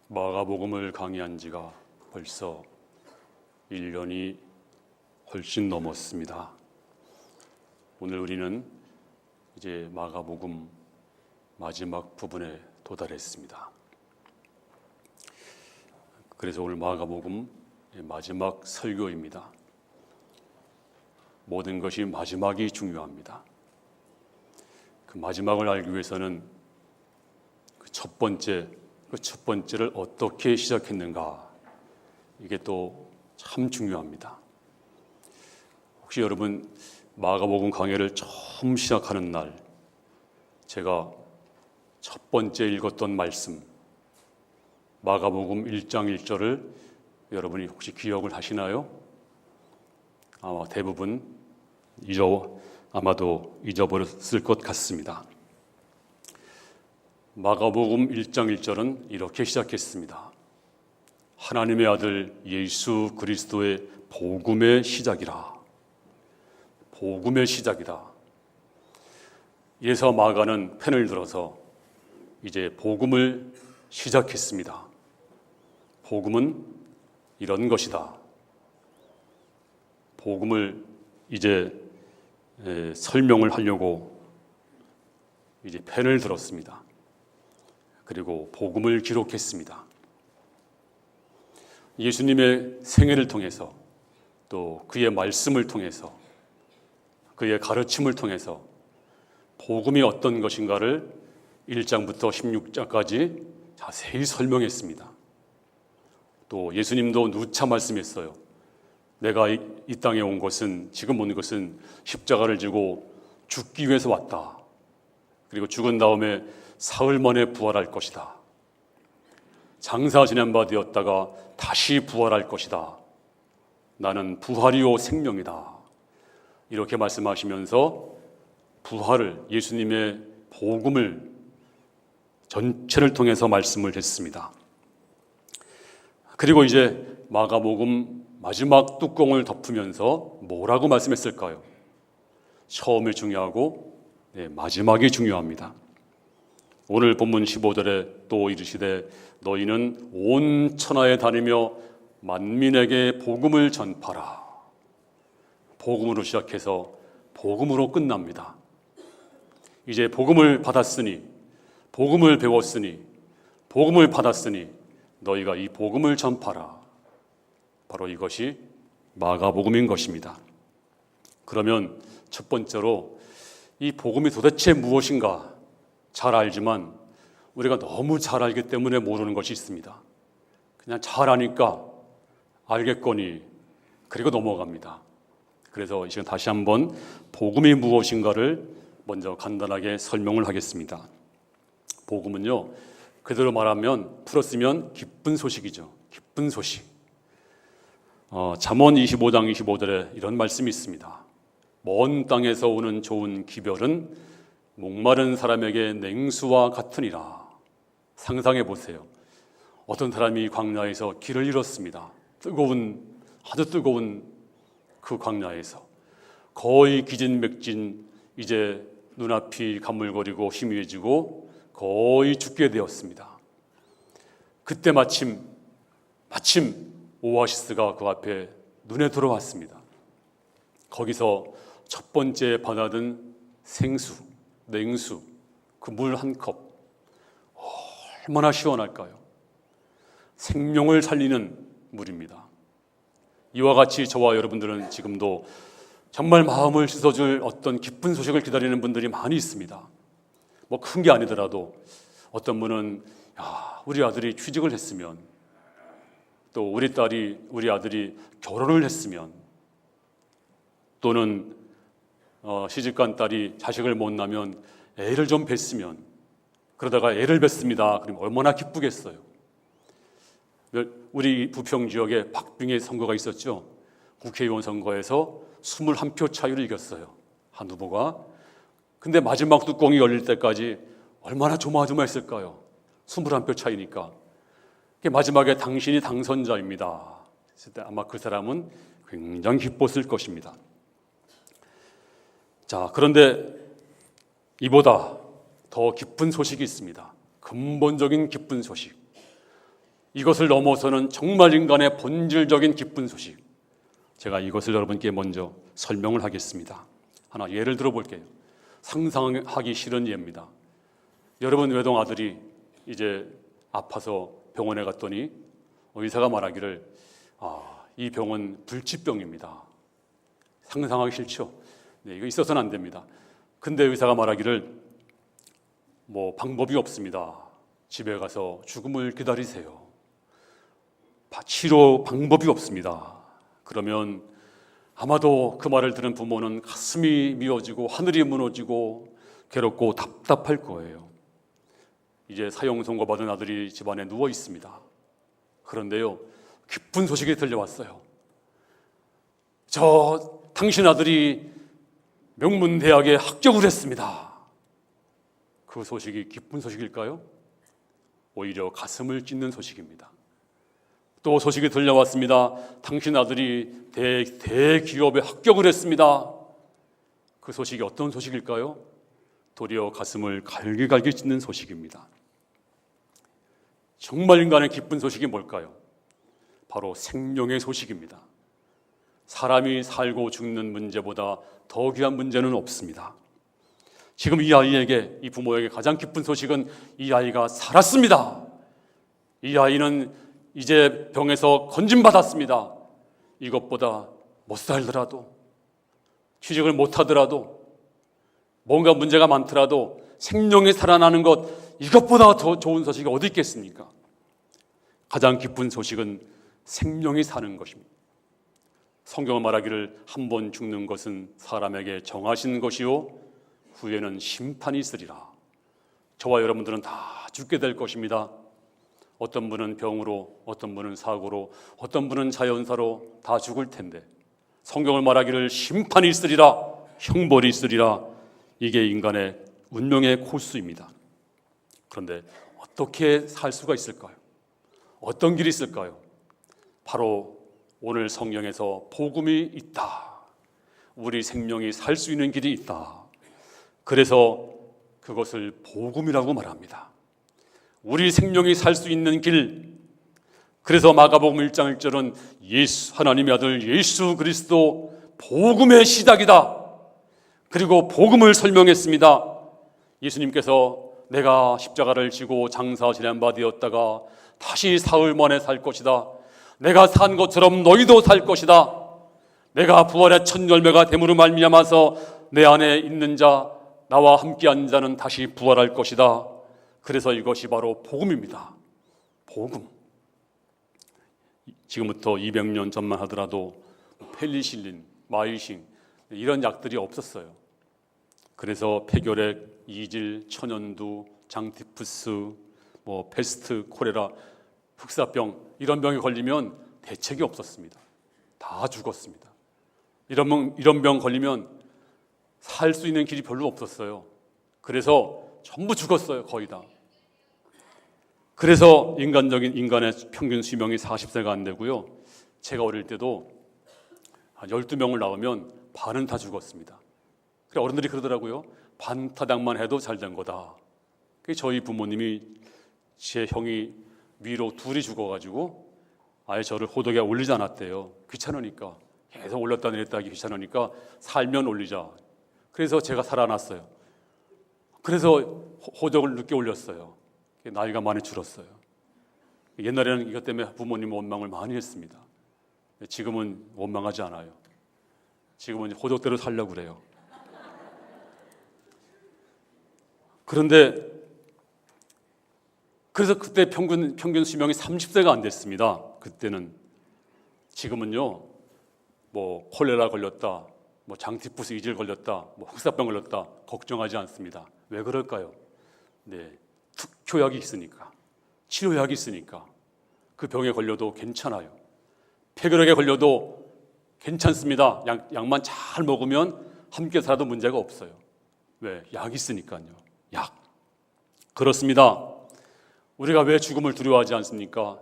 마가복음을 강의한 지가 벌써 1년이 훨씬 넘었습니다. 오늘 우리는 이제 마가복음 마지막 부분에 도달했습니다. 그래서 오늘 마가복음 마지막 설교입니다. 모든 것이 마지막이 중요합니다. 그 마지막을 알기 위해서는 그 첫 번째를 어떻게 시작했는가, 이게 또 참 중요합니다. 혹시 여러분 마가복음 강해를 처음 시작하는 날 제가 첫 번째 읽었던 말씀 마가복음 1장 1절을 여러분이 혹시 기억을 하시나요? 아마 대부분 아마도 잊어버렸을 것 같습니다. 마가복음 1장 1절은 이렇게 시작했습니다. 하나님의 아들 예수 그리스도의 복음의 시작이라. 복음의 시작이다. 이래서 마가는 펜을 들어서 이제 복음을 시작했습니다. 복음은 이런 것이다. 복음을 이제 설명을 하려고 이제 펜을 들었습니다. 그리고 복음을 기록했습니다. 예수님의 생애를 통해서 또 그의 말씀을 통해서 그의 가르침을 통해서 복음이 어떤 것인가를 1장부터 16장까지 자세히 설명했습니다. 또 예수님도 누차 말씀했어요. 내가 이 땅에 온 것은, 지금 온 것은 십자가를 지고 죽기 위해서 왔다. 그리고 죽은 다음에 사흘 만에 부활할 것이다. 장사 지낸 바 되었다가 다시 부활할 것이다. 나는 부활이요 생명이다. 이렇게 말씀하시면서 부활을, 예수님의 복음을 전체를 통해서 말씀을 했습니다. 그리고 이제 마가복음 마지막 뚜껑을 덮으면서 뭐라고 말씀했을까요? 처음이 중요하고 마지막이 중요합니다. 오늘 본문 15절에 또 이르시되 너희는 온 천하에 다니며 만민에게 복음을 전파라. 복음으로 시작해서 복음으로 끝납니다. 이제 복음을 받았으니, 복음을 배웠으니, 복음을 받았으니 너희가 이 복음을 전파라. 바로 이것이 마가복음인 것입니다. 그러면 첫 번째로 이 복음이 도대체 무엇인가 잘 알지만 우리가 너무 잘 알기 때문에 모르는 것이 있습니다. 그냥 잘 아니까 알겠거니 그리고 넘어갑니다. 그래서 이 시간 다시 한번 복음이 무엇인가를 먼저 간단하게 설명을 하겠습니다. 복음은요, 그대로 말하면 풀었으면 기쁜 소식이죠. 기쁜 소식. 잠언 25장 25절에 이런 말씀이 있습니다. 먼 땅에서 오는 좋은 기별은 목마른 사람에게 냉수와 같으니라. 상상해 보세요. 어떤 사람이 광야에서 길을 잃었습니다. 아주 뜨거운 그 광야에서 거의 기진맥진, 이제 눈앞이 가물거리고 희미해지고 거의 죽게 되었습니다. 그때 마침 오아시스가 그 앞에 눈에 들어왔습니다. 거기서 첫 번째 받아든 생수, 냉수, 그 물 한 컵, 얼마나 시원할까요? 생명을 살리는 물입니다. 이와 같이 저와 여러분들은 지금도 정말 마음을 씻어줄 어떤 기쁜 소식을 기다리는 분들이 많이 있습니다. 뭐 큰 게 아니더라도 어떤 분은 우리 아들이 취직을 했으면, 또 우리 아들이 결혼을 했으면, 또는 시집간 딸이 자식을 못 낳으면 애를 좀 뵀으면, 그러다가 애를 뵀습니다. 그럼 얼마나 기쁘겠어요. 우리 부평 지역에 박빙의 선거가 있었죠. 국회의원 선거에서 21표 차이로 이겼어요, 한 후보가. 근데 마지막 뚜껑이 열릴 때까지 얼마나 조마조마했을까요? 21표 차이니까. 마지막에 당신이 당선자입니다 했을 때 아마 그 사람은 굉장히 기뻤을 것입니다. 자, 그런데 이보다 더 기쁜 소식이 있습니다. 근본적인 기쁜 소식. 이것을 넘어서는 정말 인간의 본질적인 기쁜 소식. 제가 이것을 여러분께 먼저 설명을 하겠습니다. 하나 예를 들어 볼게요. 상상하기 싫은 예입니다. 여러분 외동 아들이 이제 아파서 병원에 갔더니 의사가 말하기를 이 병은 불치병입니다. 상상하기 싫죠? 네, 이거 있어서는 안 됩니다. 근데 의사가 말하기를 방법이 없습니다. 집에 가서 죽음을 기다리세요. 치료 방법이 없습니다. 그러면 아마도 그 말을 들은 부모는 가슴이 미어지고 하늘이 무너지고 괴롭고 답답할 거예요. 이제 사형 선고받은 아들이 집안에 누워 있습니다. 그런데요, 기쁜 소식이 들려왔어요. 당신 아들이 명문대학에 합격을 했습니다. 그 소식이 기쁜 소식일까요? 오히려 가슴을 찢는 소식입니다. 또 소식이 들려왔습니다. 당신 아들이 대기업에 합격을 했습니다. 그 소식이 어떤 소식일까요? 도리어 가슴을 갈기갈기 찢는 소식입니다. 정말 인간의 기쁜 소식이 뭘까요? 바로 생명의 소식입니다. 사람이 살고 죽는 문제보다 더 귀한 문제는 없습니다. 지금 이 아이에게, 이 부모에게 가장 기쁜 소식은 이 아이가 살았습니다. 이 아이는 이제 병에서 건진받았습니다. 이것보다 못 살더라도, 취직을 못하더라도, 뭔가 문제가 많더라도 생명이 살아나는 것, 이것보다 더 좋은 소식이 어디 있겠습니까? 가장 기쁜 소식은 생명이 사는 것입니다. 성경은 말하기를 한 번 죽는 것은 사람에게 정하신 것이요 후에는 심판이 있으리라. 저와 여러분들은 다 죽게 될 것입니다. 어떤 분은 병으로, 어떤 분은 사고로, 어떤 분은 자연사로 다 죽을 텐데 성경을 말하기를 심판이 있으리라, 형벌이 있으리라. 이게 인간의 운명의 코스입니다. 그런데 어떻게 살 수가 있을까요? 어떤 길이 있을까요? 바로 오늘 성경에서 복음이 있다. 우리 생명이 살 수 있는 길이 있다. 그래서 그것을 복음이라고 말합니다. 우리 생명이 살 수 있는 길. 그래서 마가복음 1장 1절은 하나님의 아들 예수 그리스도 복음의 시작이다. 그리고 복음을 설명했습니다. 예수님께서 내가 십자가를 지고 장사 지낸 바 되었다가 다시 사흘 만에 살 것이다. 내가 산 것처럼 너희도 살 것이다. 내가 부활의 첫 열매가 됨으로 말미암아서 내 안에 있는 자, 나와 함께한 자는 다시 부활할 것이다. 그래서 이것이 바로 복음입니다. 복음. 지금부터 200년 전만 하더라도 펠리실린, 마이신 이런 약들이 없었어요. 그래서 폐결핵, 이질, 천연두, 장티푸스, 패스트, 콜레라, 흑사병 이런 병에 걸리면 대책이 없었습니다. 다 죽었습니다. 이런 병 걸리면 살 수 있는 길이 별로 없었어요. 그래서 전부 죽었어요. 거의 다. 그래서 인간의 평균 수명이 40세가 안 되고요. 제가 어릴 때도 한 12명을 낳으면 반은 다 죽었습니다. 그래서 어른들이 그러더라고요. 반타당만 해도 잘 된 거다. 저희 부모님이 제 형이 위로 둘이 죽어가지고 아예 저를 호독에 올리지 않았대요. 귀찮으니까. 계속 올렸다 내렸다 하기 귀찮으니까 살면 올리자. 그래서 제가 살아났어요. 그래서 호적을 늦게 올렸어요. 나이가 많이 줄었어요. 옛날에는 이것 때문에 부모님 원망을 많이 했습니다. 지금은 원망하지 않아요. 지금은 호적대로 살려고 그래요. 그런데 그래서 그때 평균 수명이 30세가 안 됐습니다. 그때는. 지금은요, 콜레라 걸렸다, 장티푸스 이질 걸렸다, 흑사병 걸렸다 걱정하지 않습니다. 왜 그럴까요? 네, 특효약이 있으니까, 치료약이 있으니까. 그 병에 걸려도 괜찮아요. 폐결핵에 걸려도 괜찮습니다. 약만 잘 먹으면 함께 살아도 문제가 없어요. 왜? 약이 있으니까요. 약. 그렇습니다. 우리가 왜 죽음을 두려워하지 않습니까?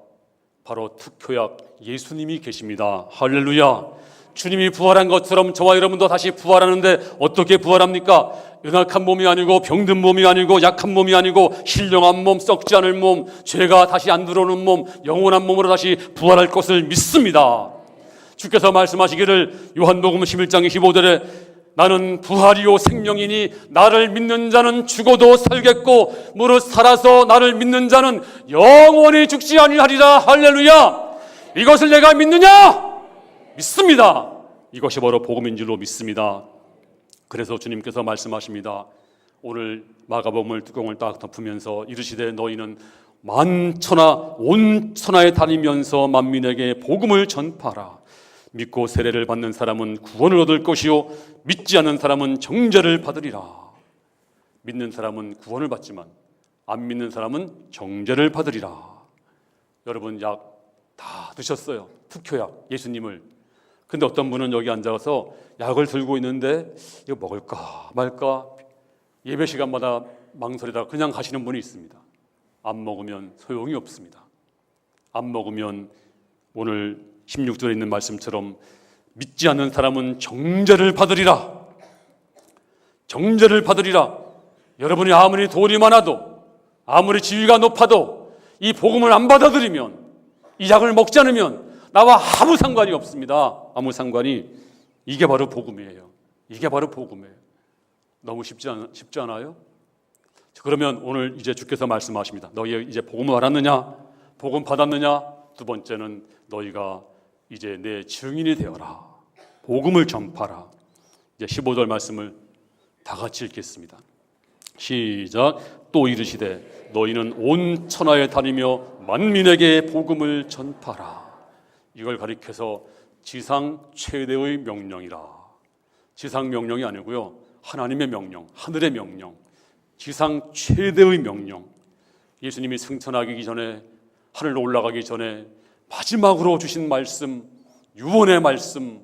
바로 특효약 예수님이 계십니다. 할렐루야. 주님이 부활한 것처럼 저와 여러분도 다시 부활하는데 어떻게 부활합니까? 연약한 몸이 아니고 병든 몸이 아니고 약한 몸이 아니고 신령한 몸, 썩지 않을 몸, 죄가 다시 안 들어오는 몸, 영원한 몸으로 다시 부활할 것을 믿습니다. 주께서 말씀하시기를 요한복음 11장 25절에 나는 부활이요 생명이니 나를 믿는 자는 죽어도 살겠고 무릇 살아서 나를 믿는 자는 영원히 죽지 아니하리라. 할렐루야. 이것을 내가 믿느냐? 믿습니다. 이것이 바로 복음인 줄로 믿습니다. 그래서 주님께서 말씀하십니다. 오늘 마가복음을 뚜껑을 딱 덮으면서 이르시되 너희는 만천하 온 천하에 다니면서 만민에게 복음을 전파하라. 믿고 세례를 받는 사람은 구원을 얻을 것이요 믿지 않는 사람은 정죄를 받으리라. 믿는 사람은 구원을 받지만 안 믿는 사람은 정죄를 받으리라. 여러분 약 다 드셨어요. 특효약 예수님을. 근데 어떤 분은 여기 앉아서 약을 들고 있는데 이거 먹을까 말까 예배 시간마다 망설이다가 그냥 가시는 분이 있습니다. 안 먹으면 소용이 없습니다. 안 먹으면 오늘 16절에 있는 말씀처럼 믿지 않는 사람은 정죄를 받으리라. 정죄를 받으리라. 여러분이 아무리 돈이 많아도 아무리 지위가 높아도 이 복음을 안 받아들이면 이 약을 먹지 않으면 나와 아무 상관이 없습니다. 아무 상관이. 이게 바로 복음이에요. 이게 바로 복음이에요. 너무 쉽지 않아요? 그러면 오늘 이제 주께서 말씀하십니다. 너희 이제 복음을 알았느냐? 복음 받았느냐? 두 번째는 너희가 이제 내 증인이 되어라. 복음을 전파라. 이제 15절 말씀을 다 같이 읽겠습니다. 시작. 또 이르시되 너희는 온 천하에 다니며 만민에게 복음을 전파라. 이걸 가리켜서 지상 최대의 명령이라. 지상 명령이 아니고요, 하나님의 명령, 하늘의 명령, 지상 최대의 명령. 예수님이 승천하기 전에, 하늘로 올라가기 전에 마지막으로 주신 말씀, 유언의 말씀.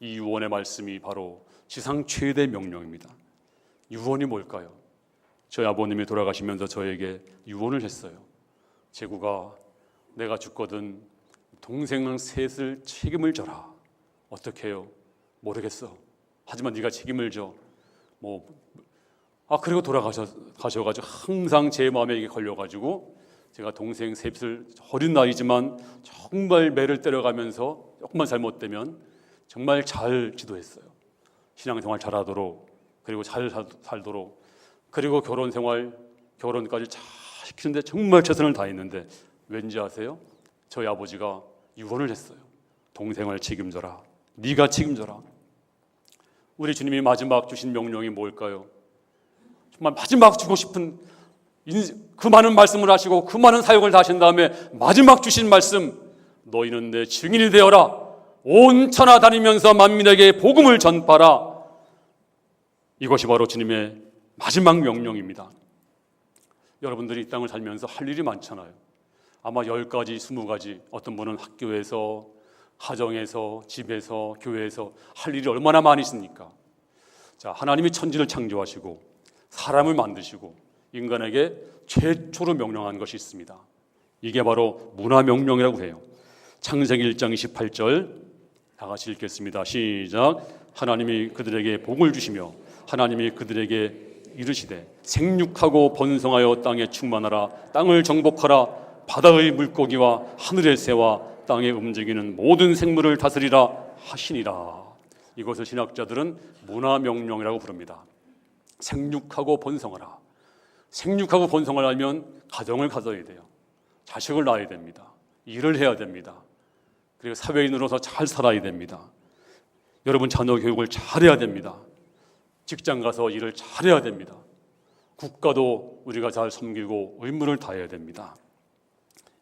이 유언의 말씀이 바로 지상 최대 명령입니다. 유언이 뭘까요? 저희 아버님이 돌아가시면서 저에게 유언을 했어요. 제구가 내가 죽거든 동생 셋을 책임을 져라. 어떻게 해요? 모르겠어. 하지만 네가 책임을 져. 그리고 돌아가셔가지고 항상 제 마음에 이게 걸려가지고 제가 동생 셋을 어린 나이지만 정말 매를 때려가면서 조금만 잘못되면 정말 잘 지도했어요. 신앙생활 잘하도록, 그리고 잘 살도록, 그리고 결혼까지 잘 시키는데 정말 최선을 다했는데 왠지 아세요? 저희 아버지가 유언을 했어요. 동생을 책임져라. 네가 책임져라. 우리 주님이 마지막 주신 명령이 뭘까요? 정말 마지막 주고 싶은 그 많은 말씀을 하시고 그 많은 사역을 다 하신 다음에 마지막 주신 말씀, 너희는 내 증인이 되어라. 온 천하 다니면서 만민에게 복음을 전파라. 이것이 바로 주님의 마지막 명령입니다. 여러분들이 이 땅을 살면서 할 일이 많잖아요. 아마 10가지, 20가지, 어떤 분은 학교에서, 가정에서, 집에서, 교회에서 할 일이 얼마나 많이 있습니까? 자, 하나님이 천지를 창조하시고 사람을 만드시고 인간에게 최초로 명령한 것이 있습니다. 이게 바로 문화명령이라고 해요. 창세기 1장 28절 다 같이 읽겠습니다. 시작. 하나님이 그들에게 복을 주시며 하나님이 그들에게 이르시되 생육하고 번성하여 땅에 충만하라. 땅을 정복하라. 바다의 물고기와 하늘의 새와 땅에 움직이는 모든 생물을 다스리라 하시니라. 이것을 신학자들은 문화명령이라고 부릅니다. 생육하고 번성하라. 생육하고 번성하려면 가정을 가져야 돼요. 자식을 낳아야 됩니다. 일을 해야 됩니다. 그리고 사회인으로서 잘 살아야 됩니다. 여러분 자녀 교육을 잘해야 됩니다. 직장 가서 일을 잘해야 됩니다. 국가도 우리가 잘 섬기고 의무를 다해야 됩니다.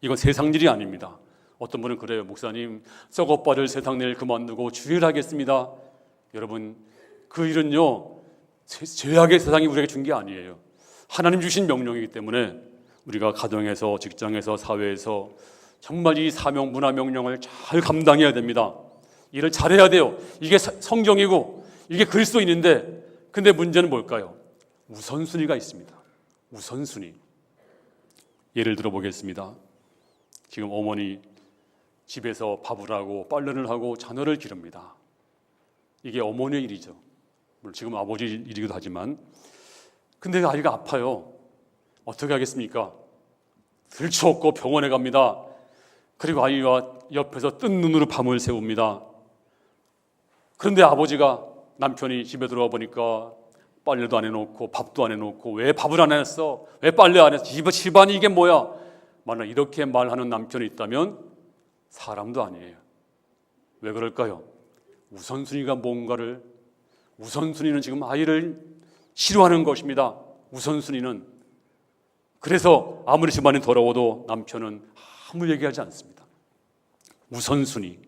이건 세상 일이 아닙니다. 어떤 분은 그래요. 목사님, 썩어빠질 세상 일 그만두고 주일 하겠습니다. 여러분, 그 일은요, 죄악의 세상이 우리에게 준 게 아니에요. 하나님 주신 명령이기 때문에 우리가 가정에서, 직장에서, 사회에서 정말 이 사명, 문화 명령을 잘 감당해야 됩니다. 일을 잘해야 돼요. 이게 성경이고 이게 그리스도인인데, 근데 문제는 뭘까요? 우선순위가 있습니다. 우선순위. 예를 들어 보겠습니다. 지금 어머니 집에서 밥을 하고 빨래를 하고 자녀를 기릅니다. 이게 어머니의 일이죠. 물론 지금 아버지 일이기도 하지만. 근데 아이가 아파요. 어떻게 하겠습니까? 들쳐업고 병원에 갑니다. 그리고 아이와 옆에서 뜬 눈으로 밤을 새웁니다. 그런데 아버지가, 남편이 집에 들어와 보니까 빨래도 안 해놓고 밥도 안 해놓고, 왜 밥을 안 했어? 왜 빨래 안 했어? 집안이 이게 뭐야? 만약 이렇게 말하는 남편이 있다면 사람도 아니에요. 왜 그럴까요? 우선순위가 뭔가를, 우선순위는 지금 아이를 싫어하는 것입니다. 우선순위는. 그래서 아무리 집안이 더러워도 남편은 아무 얘기하지 않습니다. 우선순위.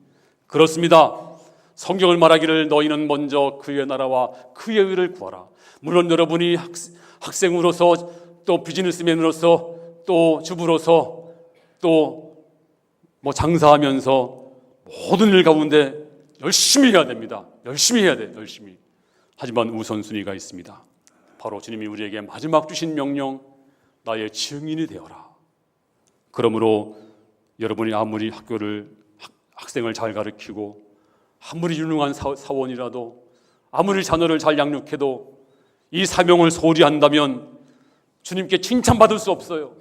그렇습니다. 성경을 말하기를 너희는 먼저 그의 나라와 그의 의를 구하라. 물론 여러분이 학생으로서, 또 비즈니스맨으로서, 또 주부로서, 또 뭐 장사하면서 모든 일 가운데 열심히 해야 됩니다. 열심히 해야 돼요. 열심히. 하지만 우선순위가 있습니다. 바로 주님이 우리에게 마지막 주신 명령, 나의 증인이 되어라. 그러므로 여러분이 아무리 학생을 잘 가르치고, 아무리 유능한 사원이라도, 아무리 자녀를 잘 양육해도 이 사명을 소홀히 한다면 주님께 칭찬받을 수 없어요.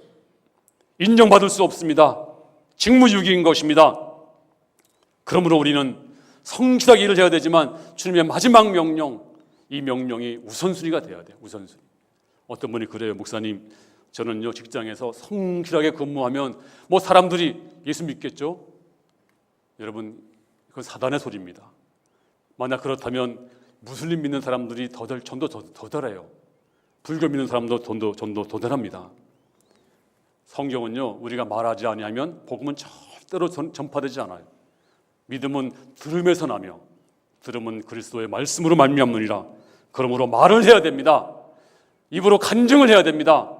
인정받을 수 없습니다. 직무유기인 것입니다. 그러므로 우리는 성실하게 일을 해야 되지만 주님의 마지막 명령, 이 명령이 우선순위가 돼야 돼요. 우선순위. 어떤 분이 그래요. 목사님, 저는요 직장에서 성실하게 근무하면 뭐 사람들이 예수 믿겠죠? 여러분, 그건 사단의 소리입니다. 만약 그렇다면 무슬림 믿는 사람들이 전도 더 덜해요. 불교 믿는 사람도 전도 더 덜합니다. 성경은요, 우리가 말하지 아니하면 복음은 절대로 전파되지 않아요. 믿음은 들음에서 나며 들음은 그리스도의 말씀으로 말미암느니라. 그러므로 말을 해야 됩니다. 입으로 간증을 해야 됩니다.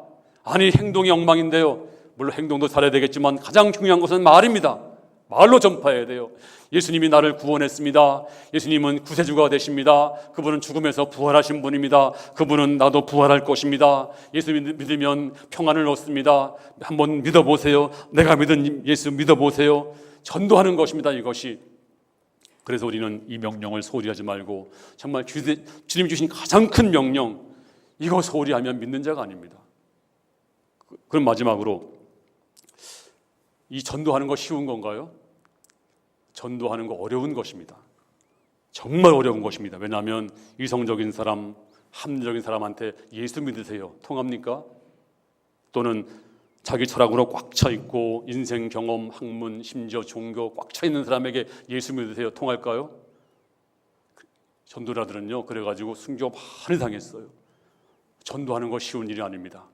아니, 행동이 엉망인데요. 물론 행동도 잘해야 되겠지만 가장 중요한 것은 말입니다. 말로 전파해야 돼요. 예수님이 나를 구원했습니다. 예수님은 구세주가 되십니다. 그분은 죽음에서 부활하신 분입니다. 그분은 나도 부활할 것입니다. 예수 믿으면 평안을 얻습니다. 한번 믿어보세요. 내가 믿은 예수 믿어보세요. 전도하는 것입니다. 이것이. 그래서 우리는 이 명령을 소홀히 하지 말고 정말 주님이 주신 가장 큰 명령, 이거 소홀히 하면 믿는 자가 아닙니다. 그럼 마지막으로, 이 전도하는 거 쉬운 건가요? 전도하는 거 어려운 것입니다. 정말 어려운 것입니다. 왜냐하면 이성적인 사람, 합리적인 사람한테 예수 믿으세요, 통합니까? 또는 자기 철학으로 꽉 차 있고 인생 경험, 학문, 심지어 종교 꽉 차 있는 사람에게 예수 믿으세요, 통할까요? 전도자들은요, 그래가지고 순교 많이 당했어요. 전도하는 거 쉬운 일이 아닙니다.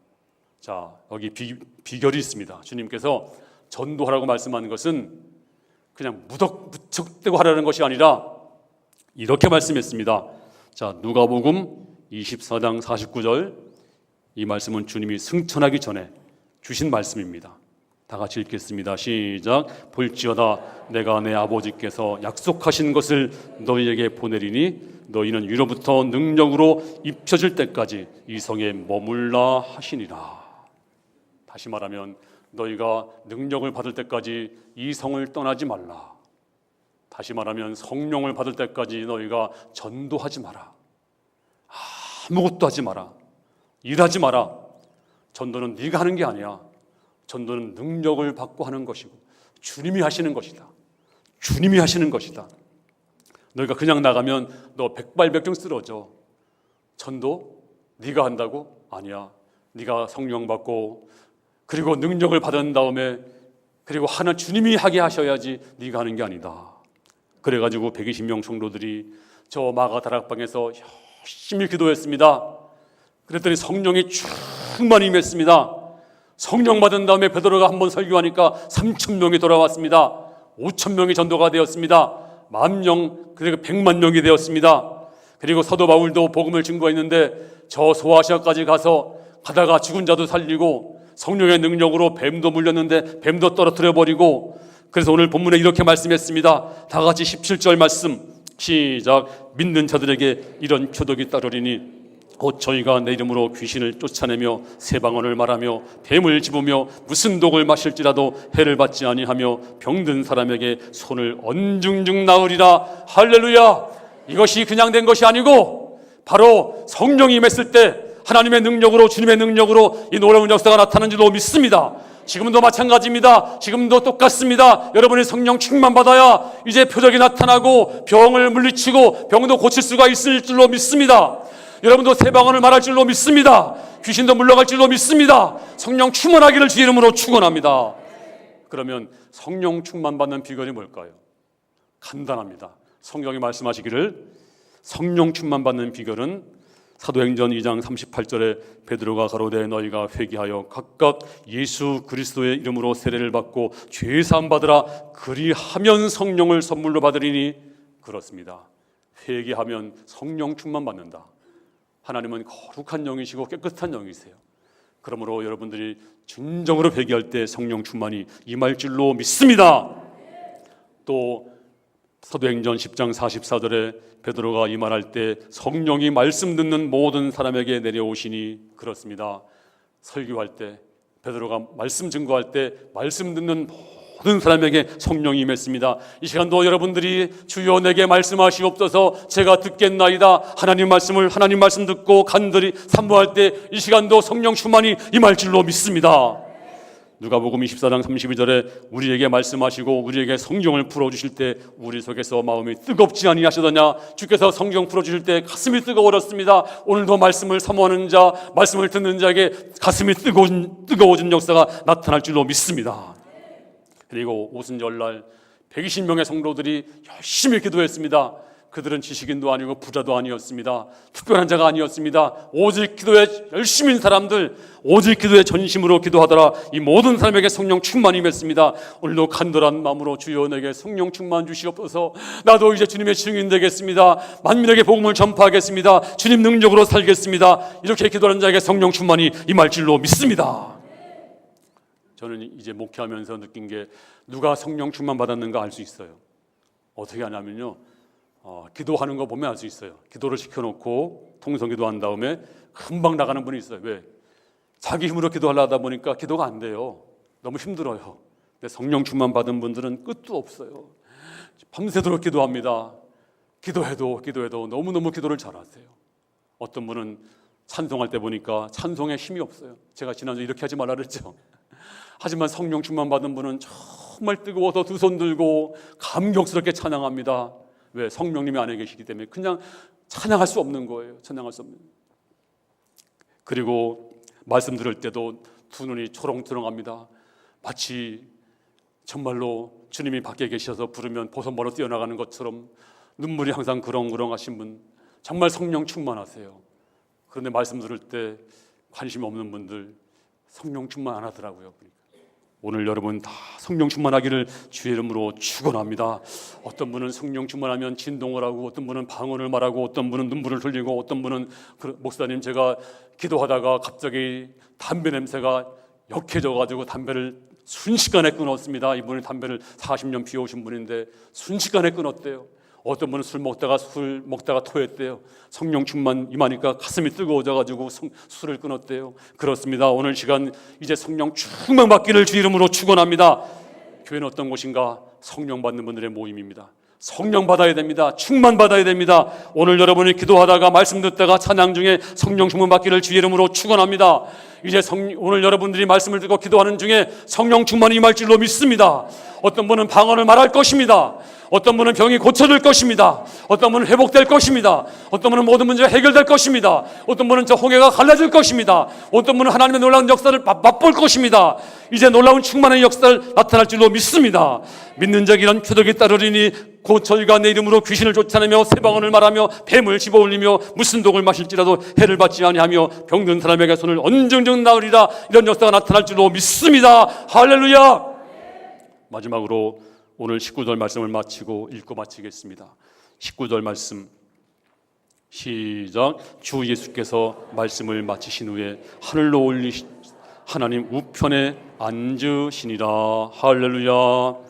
자, 여기 비결이 있습니다. 주님께서 전도하라고 말씀하는 것은 그냥 무턱대고 하라는 것이 아니라 이렇게 말씀했습니다. 자, 누가복음 24장 49절, 이 말씀은 주님이 승천하기 전에 주신 말씀입니다. 다 같이 읽겠습니다. 시작. 볼지어다 내가 내 아버지께서 약속하신 것을 너희에게 보내리니 너희는 위로부터 능력으로 입혀질 때까지 이 성에 머물라 하시니라. 다시 말하면 너희가 능력을 받을 때까지 이 성을 떠나지 말라. 다시 말하면 성령을 받을 때까지 너희가 전도하지 마라. 아무것도 하지 마라. 일하지 마라. 전도는 네가 하는 게 아니야. 전도는 능력을 받고 하는 것이고 주님이 하시는 것이다. 주님이 하시는 것이다. 너희가 그냥 나가면 너 백발백중 쓰러져. 전도 네가 한다고? 아니야. 네가 성령 받고 그리고 능력을 받은 다음에 그리고 하나 주님이 하게 하셔야지 네가 하는 게 아니다. 그래가지고 120명 성도들이 저 마가 다락방에서 열심히 기도했습니다. 그랬더니 성령이 충만히 임했습니다. 성령 받은 다음에 베드로가 한번 설교하니까 3,000명이 돌아왔습니다. 5,000명이 전도가 되었습니다. 10,000명, 그리고 100만 명이 되었습니다. 그리고 사도 바울도 복음을 증거했는데 저 소아시아까지 가다가 죽은 자도 살리고 성령의 능력으로 뱀도 물렸는데 뱀도 떨어뜨려 버리고, 그래서 오늘 본문에 이렇게 말씀했습니다. 다 같이 17절 말씀 시작. 믿는 자들에게 이런 표독이 따르리니 곧 저희가 내 이름으로 귀신을 쫓아내며 새 방언을 말하며 뱀을 집으며 무슨 독을 마실지라도 해를 받지 아니하며 병든 사람에게 손을 언중중 나으리라. 할렐루야. 이것이 그냥 된 것이 아니고 바로 성령이 임했을 때 하나님의 능력으로, 주님의 능력으로 이 놀라운 역사가 나타나는 줄로 믿습니다. 지금도 마찬가지입니다. 지금도 똑같습니다. 여러분이 성령 충만 받아야 이제 표적이 나타나고 병을 물리치고 병도 고칠 수가 있을 줄로 믿습니다. 여러분도 새 방언을 말할 줄로 믿습니다. 귀신도 물러갈 줄로 믿습니다. 성령 충만하기를 주 이름으로 축원합니다. 그러면 성령 충만 받는 비결이 뭘까요? 간단합니다. 성경이 말씀하시기를 성령 충만 받는 비결은 사도행전 2장 38절에 베드로가 가로되 너희가 회개하여 각각 예수 그리스도의 이름으로 세례를 받고 죄 사함 받으라 그리하면 성령을 선물로 받으리니 그렇습니다. 회개하면 성령 충만 받는다. 하나님은 거룩한 영이시고 깨끗한 영이세요. 그러므로 여러분들이 진정으로 회개할 때 성령 충만이 임할 줄로 믿습니다. 또 사도행전 10장 44절에 베드로가 이 말할 때 성령이 말씀 듣는 모든 사람에게 내려오시니 그렇습니다. 설교할 때 베드로가 말씀 증거할 때 말씀 듣는 모든 사람에게 성령이 임했습니다. 이 시간도 여러분들이 주여 내게 말씀하시옵소서 제가 듣겠나이다. 하나님 말씀 듣고 간절히 사모할 때 이 시간도 성령 충만이 임할 줄로 믿습니다. 누가복음 24장 32절에 우리에게 말씀하시고 우리에게 성경을 풀어주실 때 우리 속에서 마음이 뜨겁지 아니하시더냐. 주께서 성경 풀어주실 때 가슴이 뜨거워졌습니다. 오늘도 말씀을 사모하는 자, 말씀을 듣는 자에게 가슴이 뜨거워진 역사가 나타날 줄로 믿습니다. 그리고 오순절날 120명의 성도들이 열심히 기도했습니다. 그들은 지식인도 아니고 부자도 아니었습니다. 특별한 자가 아니었습니다. 오직 기도에 열심인 사람들, 오직 기도에 전심으로 기도하더라. 이 모든 사람에게 성령 충만이 임했습니다. 오늘도 간절한 마음으로 주여 내게 성령 충만 주시옵소서. 나도 이제 주님의 증인 되겠습니다. 만민에게 복음을 전파하겠습니다. 주님 능력으로 살겠습니다. 이렇게 기도하는 자에게 성령 충만이 임할 줄로 믿습니다. 저는 이제 목회하면서 느낀 게 누가 성령 충만 받았는가 알 수 있어요. 어떻게 하냐면요, 기도하는 거 보면 알 수 있어요. 기도를 시켜놓고 통성기도 한 다음에 금방 나가는 분이 있어요. 왜? 자기 힘으로 기도하려다 보니까 기도가 안 돼요. 너무 힘들어요. 근데 성령 충만 받은 분들은 끝도 없어요. 밤새도록 기도합니다. 기도해도 너무너무 기도를 잘하세요. 어떤 분은 찬송할 때 보니까 찬송에 힘이 없어요. 제가 지난주에 이렇게 하지 말라 그랬죠. 하지만 성령 충만 받은 분은 정말 뜨거워서 두 손 들고 감격스럽게 찬양합니다. 왜? 성령님이 안에 계시기 때문에 그냥 찬양할 수 없는 거예요. 찬양할 수 없는. 그리고 말씀 들을 때도 두 눈이 초롱초롱합니다. 마치 정말로 주님이 밖에 계셔서 부르면 보선바로 뛰어나가는 것처럼 눈물이 항상 그렁그렁하신 분, 정말 성령 충만하세요. 그런데 말씀 들을 때 관심 없는 분들 성령 충만 안 하더라고요. 오늘 여러분 다 성령 충만하기를 주의 이름으로 축원합니다. 어떤 분은 성령 충만하면 진동을 하고, 어떤 분은 방언을 말하고, 어떤 분은 눈물을 흘리고, 어떤 분은 목사님 제가 기도하다가 갑자기 담배 냄새가 역해져가지고 담배를 순식간에 끊었습니다. 이분이 담배를 40년 피워오신 분인데 순식간에 끊었대요. 어떤 분은 술 먹다가 토했대요. 성령 충만 임하니까 가슴이 뜨거워져가지고 술을 끊었대요. 그렇습니다. 오늘 시간 이제 성령 충만 받기를 주 이름으로 축원합니다. 교회는 어떤 곳인가? 성령 받는 분들의 모임입니다. 성령 받아야 됩니다. 충만 받아야 됩니다. 오늘 여러분이 기도하다가 말씀 듣다가 찬양 중에 성령 충만 받기를 주 이름으로 축원합니다. 이제 오늘 여러분들이 말씀을 듣고 기도하는 중에 성령 충만이 임할 줄로 믿습니다. 어떤 분은 방언을 말할 것입니다. 어떤 분은 병이 고쳐질 것입니다. 어떤 분은 회복될 것입니다. 어떤 분은 모든 문제가 해결될 것입니다. 어떤 분은 저 홍해가 갈라질 것입니다. 어떤 분은 하나님의 놀라운 역사를 맛볼 것입니다. 이제 놀라운 충만의 역사를 나타날 줄로 믿습니다. 믿는 자에게 이런 표적이 따르리니 곧 저희가 내 이름으로 귀신을 쫓아내며 새 방언을 말하며 뱀을 집어올리며 무슨 독을 마실지라도 해를 받지 아니하며 병든 사람에게 손을 언증증 나으리라. 이런 역사가 나타날 줄로 믿습니다. 할렐루야. 마지막으로 오늘 19절 말씀을 마치고 읽고 마치겠습니다. 19절 말씀 시작. 주 예수께서 말씀을 마치신 후에 하늘로 올리시 하나님 우편에 앉으시니라. 할렐루야.